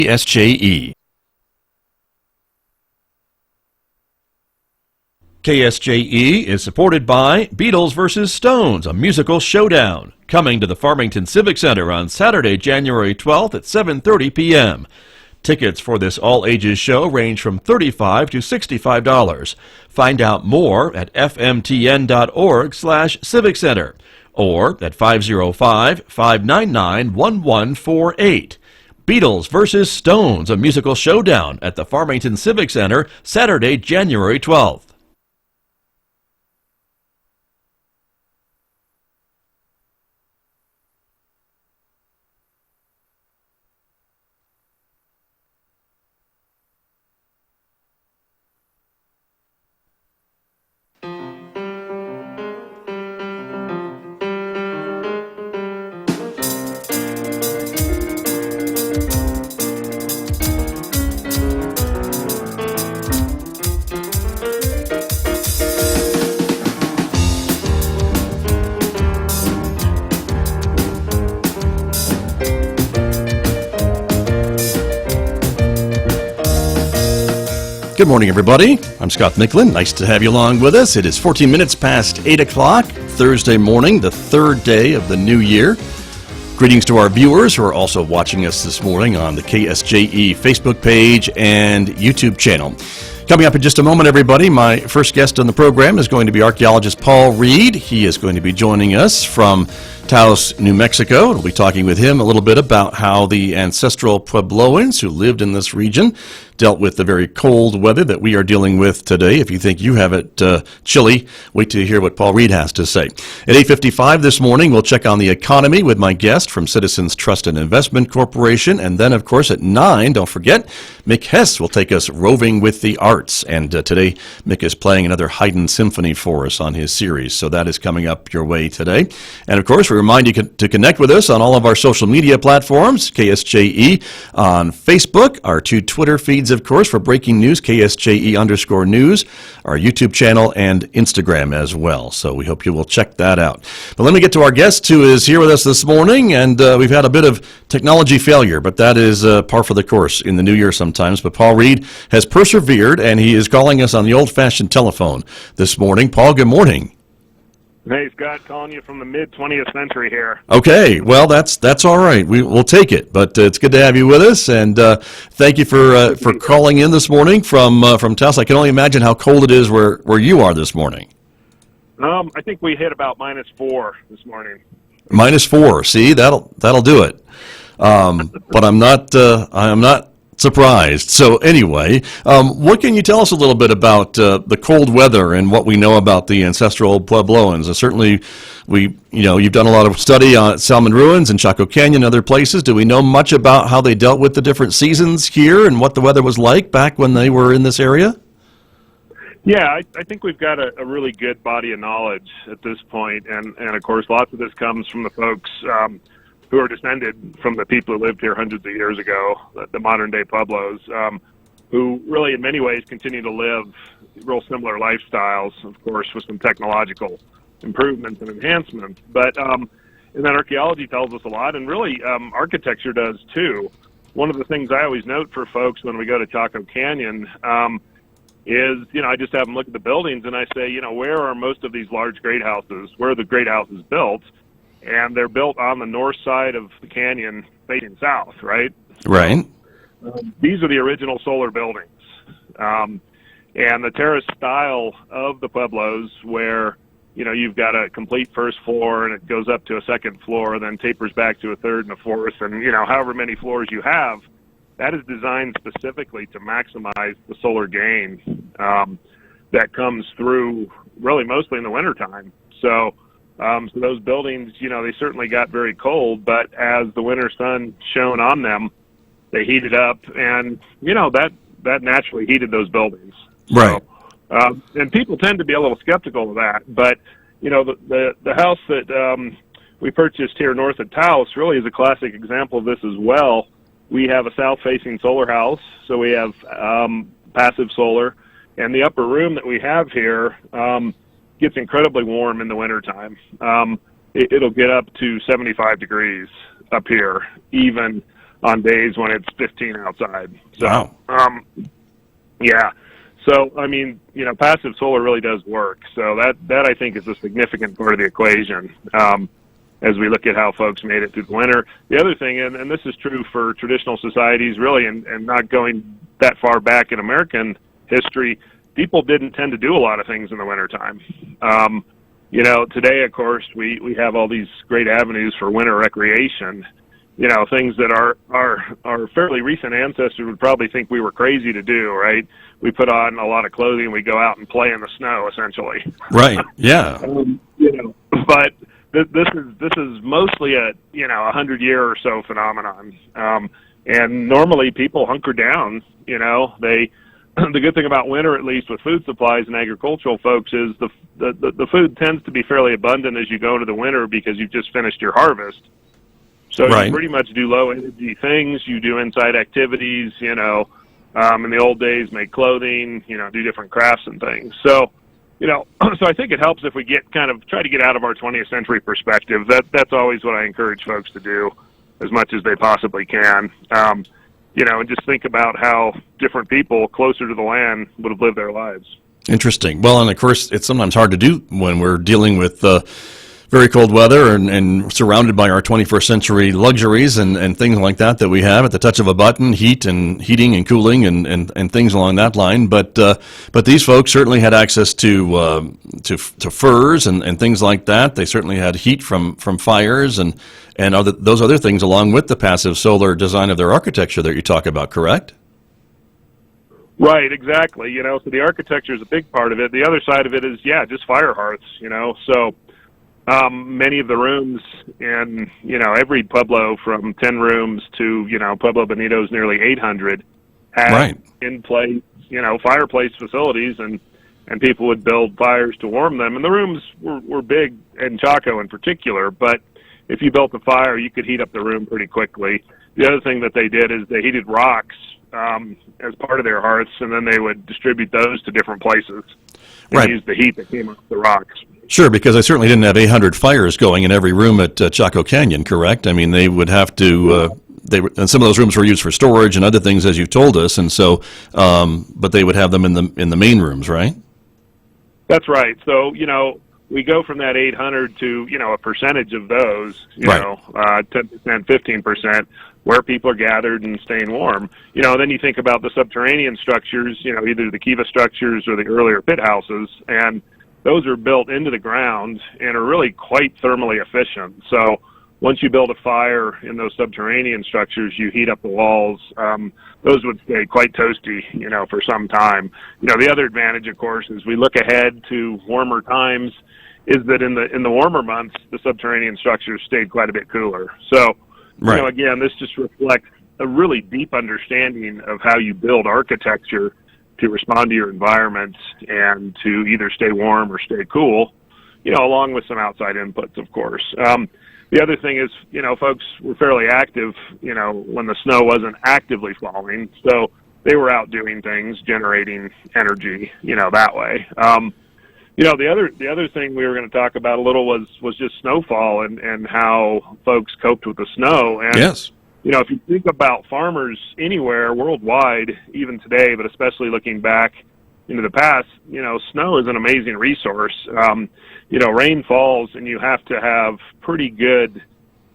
KSJE. KSJE is supported by Beatles vs. Stones, a musical showdown, coming to the Farmington Civic Center on Saturday, January 12th at 7:30 p.m. Tickets for this all-ages show range from $35 to $65. Find out more at fmtn.org/Civic Center or at 505-599-1148. Beatles vs. Stones, a musical showdown at the Farmington Civic Center, Saturday, January 12th. Good morning, everybody. I'm Scott Michlin. Nice to have you along with us. It is 14 minutes past 8 o'clock, Thursday morning, the third day of the new year. Greetings to our viewers who are also watching us this morning on the KSJE Facebook page and YouTube channel. Coming up in just a moment, everybody, my first guest on the program is going to be archaeologist Paul Reed. He is going to be joining us from Taos, New Mexico. We'll be talking with him a little bit about how the ancestral puebloans who lived in this region dealt with the very cold weather that we are dealing with today. If you think you have it chilly, wait till you hear what Paul Reed has to say. At 8:55 this morning, we'll check on the economy with my guest from Citizens Trust and Investment Corporation. And then, of course, at 9, don't forget, Mick Hess will take us roving with the arts. And today, Mick is playing another Haydn symphony for us on his series. So that is coming up your way today. And, of course, we remind you to connect with us on all of our social media platforms, KSJE on Facebook, our 2 Twitter feeds, of course, for breaking news, KSJE_news, our YouTube channel, and Instagram as well. So we hope you will check that out. But let me get to our guest who is here with us this morning, and we've had a bit of technology failure, but that is par for the course in the new year sometimes. But Paul Reed has persevered, and he is calling us on the old-fashioned telephone this morning. Paul, good morning. Hey, Scott, calling you from the mid-20th century here. Okay, well, that's all right. We'll take it, but it's good to have you with us, and thank you for calling in this morning from Taos. I can only imagine how cold it is where you are this morning. I think we hit about -4 this morning. -4. See, that'll do it. But I'm not surprised. So anyway, what can you tell us a little bit about the cold weather and what we know about the ancestral puebloans? And certainly, you've done a lot of study on Salmon Ruins and Chaco Canyon and other places. Do we know much about how they dealt with the different seasons here and what the weather was like back when they were in this area? Yeah, I think we've got a really good body of knowledge at this point, and of course, lots of this comes from the folks who are descended from the people who lived here hundreds of years ago, the modern-day Pueblos, who really in many ways continue to live real similar lifestyles, of course, with some technological improvements and enhancements. But and then archaeology tells us a lot, and really architecture does too. One of the things I always note for folks when we go to Chaco Canyon is, I just have them look at the buildings, and I say, where are most of these large great houses? Where are the great houses built? And they're built on the north side of the canyon facing south, right? Right. These are the original solar buildings. And the terrace style of the Pueblos where, you've got a complete first floor and it goes up to a second floor, then tapers back to a third and a fourth, and, however many floors you have, that is designed specifically to maximize the solar gain that comes through really mostly in the wintertime. So those buildings, they certainly got very cold, but as the winter sun shone on them, they heated up, and, that naturally heated those buildings. Right. So, and people tend to be a little skeptical of that, but, the house that we purchased here north of Taos really is a classic example of this as well. We have a south-facing solar house, so we have passive solar, and the upper room that we have here gets incredibly warm in the wintertime. It'll get up to 75 degrees up here, even on days when it's 15 outside. So, wow. Yeah. So, I mean, passive solar really does work. So that I think is a significant part of the equation as we look at how folks made it through the winter. The other thing, and this is true for traditional societies really, and not going that far back in American history, people didn't tend to do a lot of things in the wintertime. Today, of course, we have all these great avenues for winter recreation, things that our fairly recent ancestors would probably think we were crazy to do, right? We put on a lot of clothing, we go out and play in the snow, essentially. Right, yeah. But this is mostly a 100-year or so phenomenon. And normally people hunker down, the good thing about winter, at least with food supplies and agricultural folks, is the food tends to be fairly abundant as you go into the winter because you've just finished your harvest. So right. You pretty much do low energy things. You do inside activities, in the old days, make clothing, do different crafts and things. So, so I think it helps if we try to get out of our 20th century perspective. That's always what I encourage folks to do as much as they possibly can. And just think about how different people closer to the land would have lived their lives. Interesting. Well, and of course, it's sometimes hard to do when we're dealing with very cold weather and surrounded by our 21st century luxuries and things like that we have at the touch of a button, heating and cooling and things along that line. But these folks certainly had access to furs and things like that. They certainly had heat from fires and those other things along with the passive solar design of their architecture that you talk about, correct? Right, exactly. So the architecture is a big part of it. The other side of it is, just fire hearths, So many of the rooms in, every pueblo from 10 rooms to, Pueblo Bonito's nearly 800 had right. in place, fireplace facilities and people would build fires to warm them. And the rooms were big in Chaco in particular, but if you built a fire, you could heat up the room pretty quickly. The other thing that they did is they heated rocks as part of their hearths, and then they would distribute those to different places and right. use the heat that came off the rocks. Sure, because I certainly didn't have 800 fires going in every room at Chaco Canyon, correct? I mean, they would have to. And some of those rooms were used for storage and other things, as you told us, and so. But they would have them in the main rooms, right? That's right. So we go from that 800 to a percentage of those, 10%, 15%, where people are gathered and staying warm. Then you think about the subterranean structures, either the kiva structures or the earlier pit houses, and those are built into the ground and are really quite thermally efficient. So once you build a fire in those subterranean structures, you heat up the walls. Those would stay quite toasty, for some time. The other advantage, of course, is we look ahead to warmer times, is that in the warmer months, the subterranean structures stayed quite a bit cooler. So, right. Again, this just reflects a really deep understanding of how you build architecture to respond to your environment and to either stay warm or stay cool, along with some outside inputs, of course. The other thing is, folks were fairly active, when the snow wasn't actively falling. So they were out doing things, generating energy, that way. The other thing we were going to talk about a little was just snowfall and how folks coped with the snow. And, yes. If you think about farmers anywhere worldwide, even today, but especially looking back into the past, snow is an amazing resource. Rain falls and you have to have pretty good,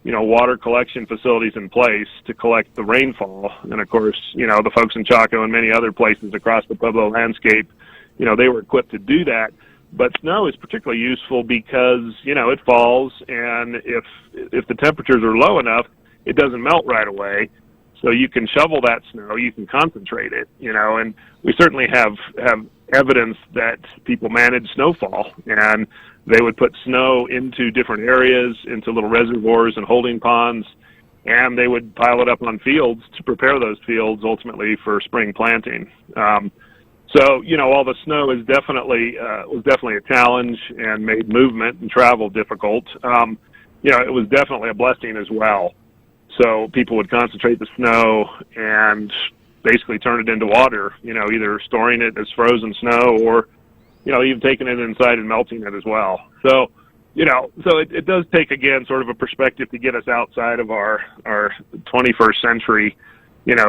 water collection facilities in place to collect the rainfall. And of course, the folks in Chaco and many other places across the Pueblo landscape, they were equipped to do that. But snow is particularly useful because, it falls, and if the temperatures are low enough, it doesn't melt right away. So you can shovel that snow, you can concentrate it, and we certainly have evidence that people manage snowfall, and they would put snow into different areas, into little reservoirs and holding ponds, and they would pile it up on fields to prepare those fields ultimately for spring planting. So, all the snow is definitely a challenge and made movement and travel difficult. It was definitely a blessing as well. So people would concentrate the snow and basically turn it into water, either storing it as frozen snow or, even taking it inside and melting it as well. So, So it does take, again, sort of a perspective to get us outside of our 21st century.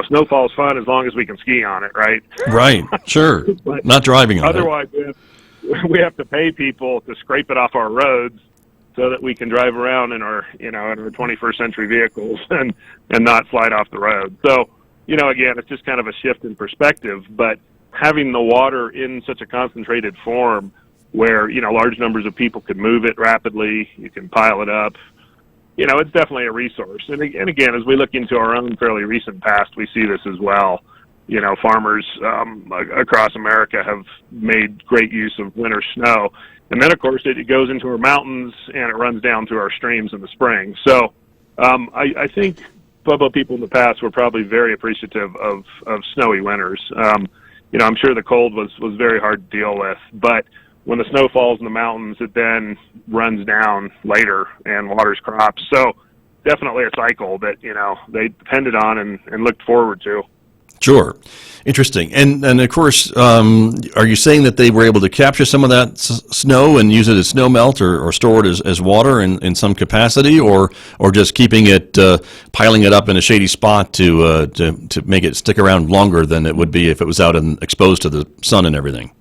Snowfall's fun as long as we can ski on it, right? Right, sure. Not driving on otherwise, we have to pay people to scrape it off our roads so that we can drive around in our 21st century vehicles and not slide off the road. So, again, it's just kind of a shift in perspective. But having the water in such a concentrated form where, large numbers of people can move it rapidly, you can pile it up, it's definitely a resource. And again, as we look into our own fairly recent past, we see this as well. Farmers across America have made great use of winter snow. And then, of course, it goes into our mountains and it runs down through our streams in the spring. So I think Pueblo people in the past were probably very appreciative of snowy winters. I'm sure the cold was very hard to deal with, but when the snow falls in the mountains, it then runs down later and waters crops. So definitely a cycle that, they depended on and looked forward to. Sure. Interesting. And of course, are you saying that they were able to capture some of that snow and use it as snow melt or store it as water in some capacity, or just keeping it, piling it up in a shady spot to make it stick around longer than it would be if it was out and exposed to the sun and everything?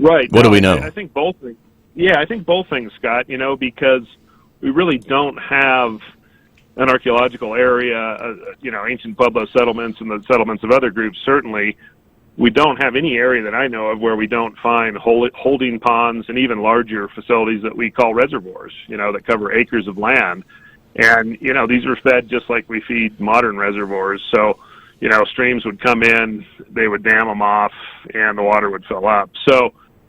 Right. What do we know? I think both things. Yeah, I think both things, Scott, because we really don't have an archaeological area, ancient Pueblo settlements and the settlements of other groups. Certainly, we don't have any area that I know of where we don't find holding ponds and even larger facilities that we call reservoirs, that cover acres of land. And, these are fed just like we feed modern reservoirs. So, streams would come in, they would dam them off, and the water would fill up.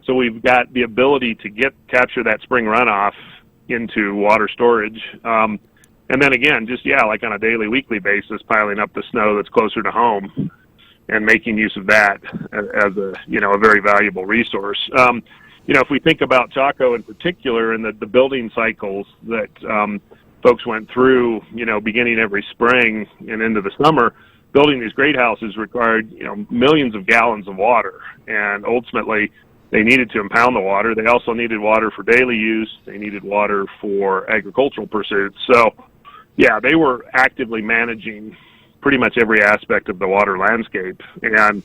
So we've got the ability to capture that spring runoff into water storage. And then again, just, like on a daily, weekly basis, piling up the snow that's closer to home and making use of that as a very valuable resource. If we think about Chaco in particular and the building cycles that folks went through, beginning every spring and into the summer, building these great houses required, millions of gallons of water. And ultimately, they needed to impound the water. They also needed water for daily use. They needed water for agricultural pursuits. So, they were actively managing pretty much every aspect of the water landscape. And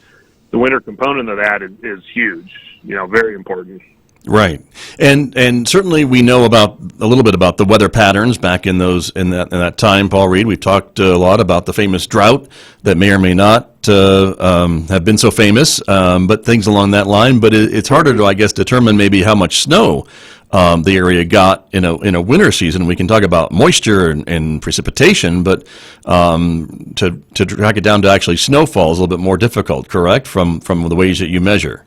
the winter component of that is huge, very important. Right. And certainly we know a little bit about the weather patterns back in that time, Paul Reed. We've talked a lot about the famous drought that may or may not have been so famous, but things along that line. But it's harder to, I guess, determine maybe how much snow the area got in a winter season. We can talk about moisture and precipitation, but to track it down to actually snowfall is a little bit more difficult, correct, from the ways that you measure?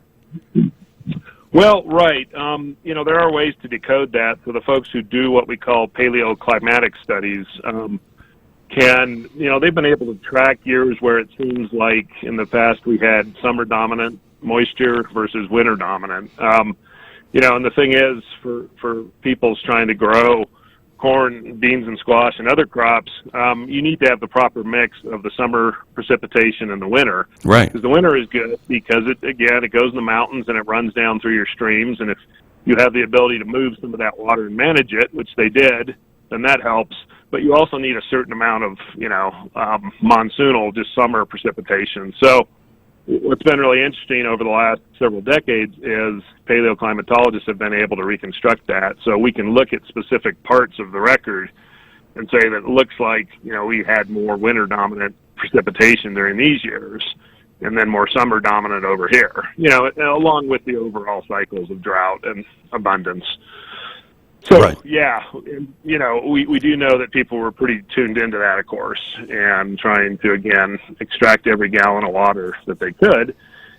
Well, right. There are ways to decode that. So the folks who do what we call paleoclimatic studies they've been able to track years where it seems like in the past we had summer dominant moisture versus winter dominant. And the thing is, for people's trying to grow corn, beans, and squash and other crops, you need to have the proper mix of the summer precipitation and the winter. Right. Because the winter is good because it goes in the mountains and it runs down through your streams. And if you have the ability to move some of that water and manage it, which they did, then that helps. But you also need a certain amount of, monsoonal, just summer precipitation. So what's been really interesting over the last several decades is paleoclimatologists have been able to reconstruct that. So we can look at specific parts of the record and say that it looks like, we had more winter dominant precipitation during these years and then more summer dominant over here, along with the overall cycles of drought and abundance. So, right. We do know that people were pretty tuned into that, of course, and trying to, again, extract every gallon of water that they could.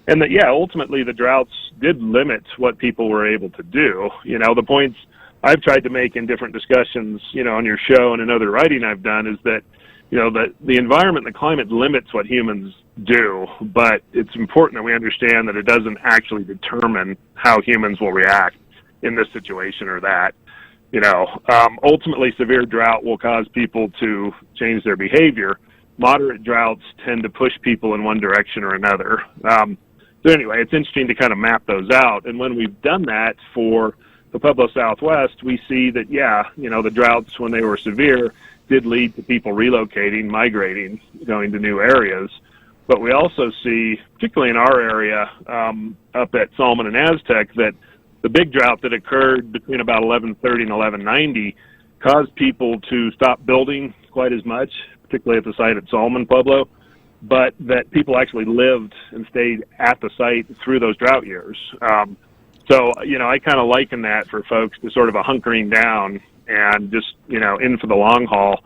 And that, ultimately the droughts did limit what people were able to do. The points I've tried to make in different discussions, on your show and in other writing I've done is that, that the environment and the climate limits what humans do, but it's important that we understand that it doesn't actually determine how humans will react in this situation or that. Ultimately severe drought will cause people to change their behavior. Moderate droughts tend to push people in one direction or another. So anyway, it's interesting to kind of map those out. And when we've done that for the Pueblo Southwest, we see that, the droughts, when they were severe, did lead to people relocating, migrating, going to new areas. But we also see, particularly in our area, up at Salmon and Aztec, that the big drought that occurred between about 1130 and 1190 caused people to stop building quite as much, particularly at the site at Salmon Pueblo, but that people actually lived and stayed at the site through those drought years. So, I kind of liken that for folks to sort of a hunkering down and just, in for the long haul.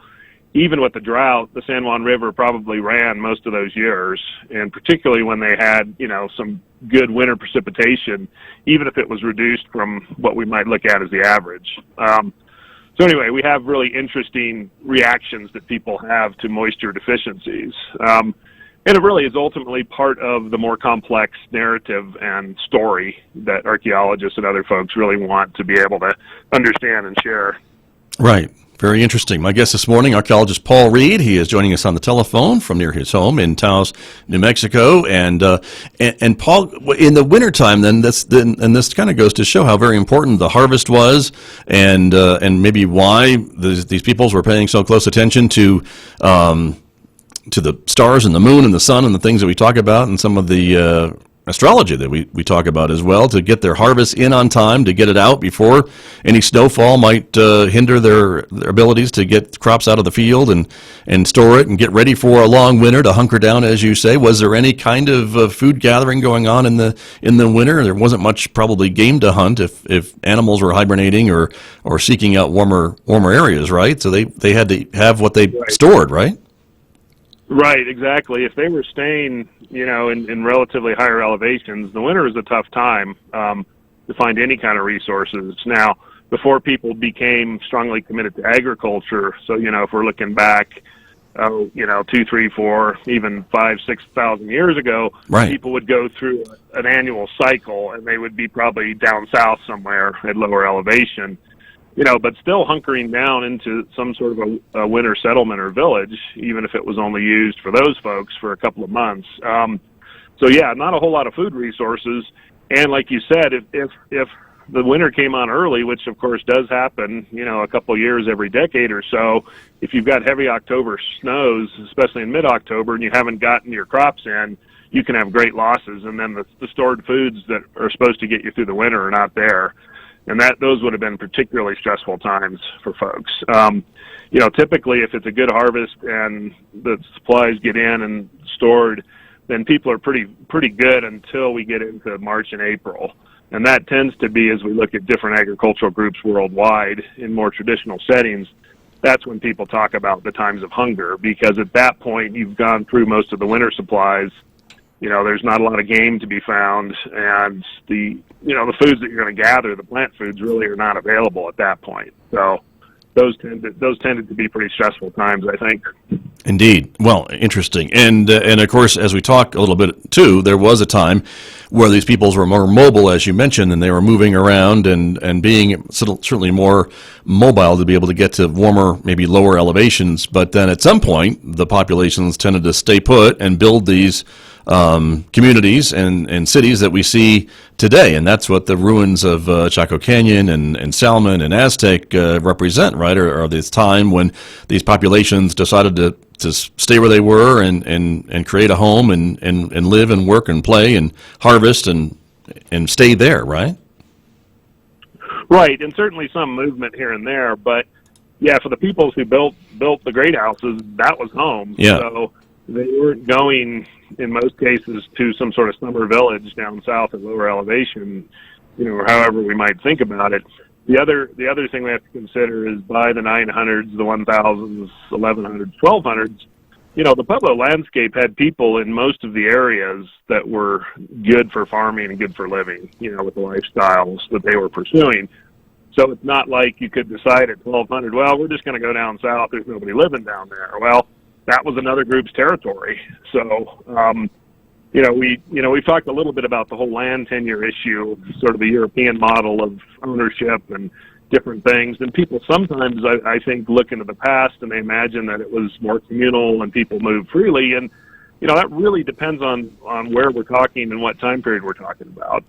Even with the drought, the San Juan River probably ran most of those years, and particularly when they had, some good winter precipitation, even if it was reduced from what we might look at as the average. So anyway, we have really interesting reactions that people have to moisture deficiencies. And it really is ultimately part of the more complex narrative and story that archaeologists and other folks really want to be able to understand and share. Right. Very interesting. My guest this morning, archaeologist Paul Reed. He is joining us on the telephone from near his home in Taos, New Mexico. And Paul, in the wintertime, then this kind of goes to show how very important the harvest was, and maybe why these peoples were paying so close attention to the stars and the moon and the sun and the things that we talk about, and some of the astrology that we talk about as well, to get their harvest in on time, to get it out before any snowfall might hinder their abilities to get crops out of the field and store it and get ready for a long winter, to hunker down, as you say. Was there any kind of food gathering going on in the winter? There wasn't much probably game to hunt if animals were hibernating or seeking out warmer areas, right? So they had to have what they stored, right? Right, exactly. If they were staying, in relatively higher elevations, the winter is a tough time to find any kind of resources. Now, before people became strongly committed to agriculture, so, if we're looking back, 2, 3, 4, even 5, 6,000 years ago, right, people would go through an annual cycle, and they would be probably down south somewhere at lower elevation. But still hunkering down into some sort of a winter settlement or village, even if it was only used for those folks for a couple of months. Not a whole lot of food resources. And like you said, if the winter came on early, which of course does happen, a couple of years every decade or so, if you've got heavy October snows, especially in mid-October, and you haven't gotten your crops in, you can have great losses. And then the stored foods that are supposed to get you through the winter are not there. And those would have been particularly stressful times for folks. Typically if it's a good harvest and the supplies get in and stored, then people are pretty good until we get into March and April. And that tends to be, as we look at different agricultural groups worldwide in more traditional settings, that's when people talk about the times of hunger, because at that point you've gone through most of the winter supplies. There's not a lot of game to be found, and the foods that you're going to gather, the plant foods, really are not available at that point. So those tended to be pretty stressful times, I think. Indeed. Well, interesting. And of course, as we talk a little bit too, there was a time where these peoples were more mobile, as you mentioned, and they were moving around and being certainly more mobile to be able to get to warmer, maybe lower elevations. But then at some point, the populations tended to stay put and build these communities and cities that we see today, and that's what the ruins of Chaco Canyon and Salmon and Aztec represent, right? Or this time when these populations decided to stay where they were and create a home and live and work and play and harvest and stay there, right? Right, and certainly some movement here and there, but yeah, for the peoples who built the great houses, that was home. Yeah. So they weren't going, in most cases, to some sort of summer village down south at lower elevation, or however we might think about it. The other thing we have to consider is by the 900s, the 1000s, 1100s, 1200s, the Pueblo landscape had people in most of the areas that were good for farming and good for living, with the lifestyles that they were pursuing. So it's not like you could decide at 1200, well, we're just going to go down south. There's nobody living down there. Well, that was another group's territory. So, we've talked a little bit about the whole land tenure issue, sort of the European model of ownership and different things. And people sometimes, I think, look into the past and they imagine that it was more communal and people moved freely. And, that really depends on where we're talking and what time period we're talking about.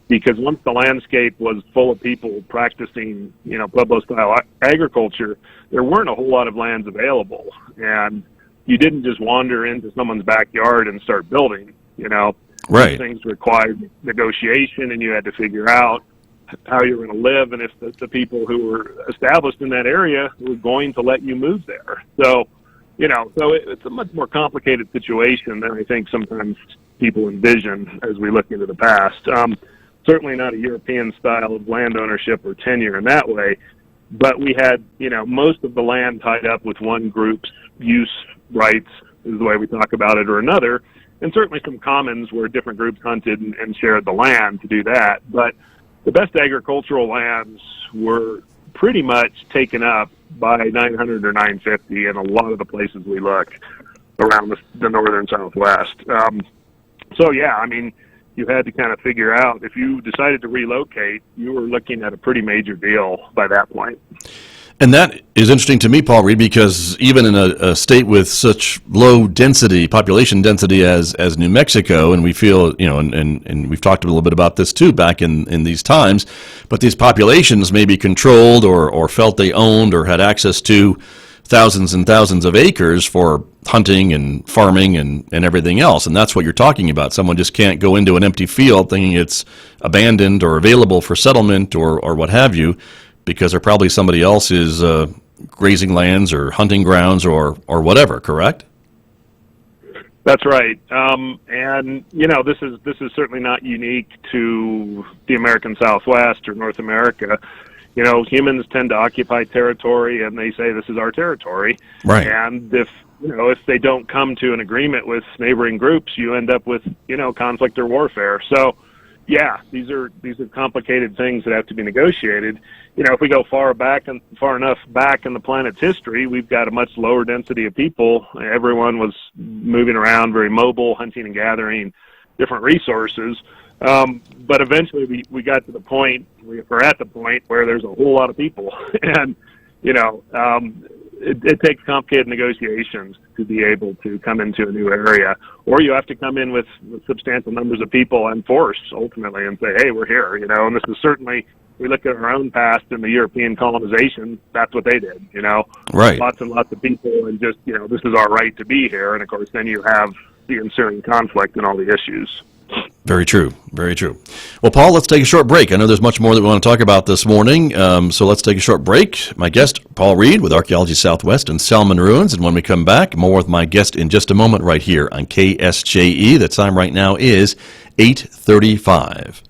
because once the landscape was full of people practicing, Pueblo-style agriculture, there weren't a whole lot of lands available. And you didn't just wander into someone's backyard and start building, Right. These things required negotiation, and you had to figure out how you were going to live and if the people who were established in that area were going to let you move there. So, it's a much more complicated situation than I think sometimes people envision as we look into the past. Certainly not a European style of land ownership or tenure in that way, but we had, most of the land tied up with one group's use rights, is the way we talk about it, or another, and certainly some commons where different groups hunted and shared the land to do that. But the best agricultural lands were pretty much taken up by 900 or 950 in a lot of the places we look around the northern Southwest. You had to kind of figure out, if you decided to relocate, you were looking at a pretty major deal by that point. And that is interesting to me, Paul Reed, because even in a state with such low density, population density as New Mexico, and we feel, and we've talked a little bit about this too back in these times, but these populations may be controlled or felt they owned or had access to thousands and thousands of acres for hunting and farming and everything else. And that's what you're talking about. Someone just can't go into an empty field thinking it's abandoned or available for settlement or what have you, because there probably somebody else is grazing lands or hunting grounds or whatever, correct? That's right. This is certainly not unique to the American Southwest or North America. Humans tend to occupy territory, and they say this is our territory. Right. And if they don't come to an agreement with neighboring groups, you end up with, conflict or warfare. So, yeah, these are complicated things that have to be negotiated. If we go far enough back in the planet's history, we've got a much lower density of people. Everyone was moving around, very mobile, hunting and gathering different resources. But eventually we're at the point where there's a whole lot of people. And, it takes complicated negotiations to be able to come into a new area, or you have to come in with substantial numbers of people and force ultimately and say, hey, we're here, and this is certainly, we look at our own past in the European colonization, that's what they did, Right. Lots and lots of people and just, this is our right to be here. And of course, then you have the ensuing conflict and all the issues. Very true. Very true. Well, Paul, let's take a short break. I know there's much more that we want to talk about this morning, so let's take a short break. My guest, Paul Reed with Archaeology Southwest and Salmon Ruins. And when we come back, more with my guest in just a moment right here on KSJE. The time right now is 8:35.